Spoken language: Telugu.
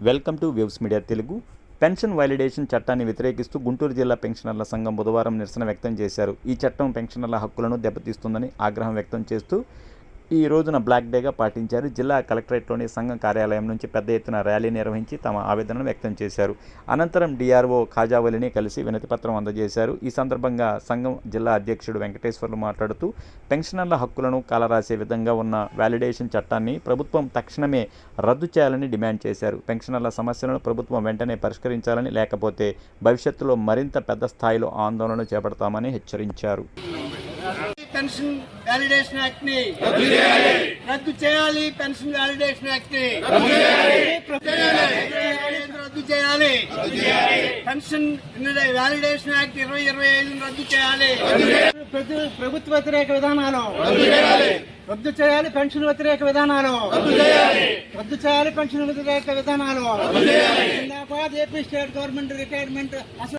Welcome to waves media Telugu. Pension validation చట్టాన్ని వ్యతిరేకిస్తూ గుంటూరు జిల్లా పెన్షనర్ల సంఘం బుధవారం నిరసన వ్యక్తం చేశారు. ఈ చట్టం పెన్షనర్ల హక్కులను దెబ్బతీస్తుందని ఆగ్రహం వ్యక్తం చేస్తూ ఈ రోజున బ్లాక్ డేగా పాటించారు. జిల్లా కలెక్టరేట్లోని సంఘం కార్యాలయం నుంచి పెద్ద ఎత్తున ర్యాలీ నిర్వహించి తమ ఆవేదనను వ్యక్తం చేశారు. అనంతరం డిఆర్ఓ ఖాజావలిని కలిసి వినతిపత్రం అందజేశారు. ఈ సందర్భంగా సంఘం జిల్లా అధ్యక్షుడు వెంకటేశ్వర్లు మాట్లాడుతూ పెన్షనర్ల హక్కులను కాలరాసే విధంగా ఉన్న వాలిడేషన్ చట్టాన్ని ప్రభుత్వం తక్షణమే రద్దు చేయాలని డిమాండ్ చేశారు. పెన్షనర్ల సమస్యలను ప్రభుత్వం వెంటనే పరిష్కరించాలని, లేకపోతే భవిష్యత్తులో మరింత పెద్ద స్థాయిలో ఆందోళనలు చేపడతామని హెచ్చరించారు. పెన్షన్ వాలిడేషన్ యాక్ట్ ని రద్దు చేయాలి. పెన్షన్ వాలిడేషన్ యాక్ట్ ని రద్దు చేయాలి. పెన్షన్ వాలిడేషన్ యాక్ట్ 2025 రద్దు చేయాలి. ప్రభుత్వ వ్యతిరేక విధానాలు రద్దు చేయాలి. పెన్షన్ వ్యతిరేక విధానాలు రద్దు చేయాలి. పెన్షన్ వ్యతిరేక విధానాలు. AP state government retirement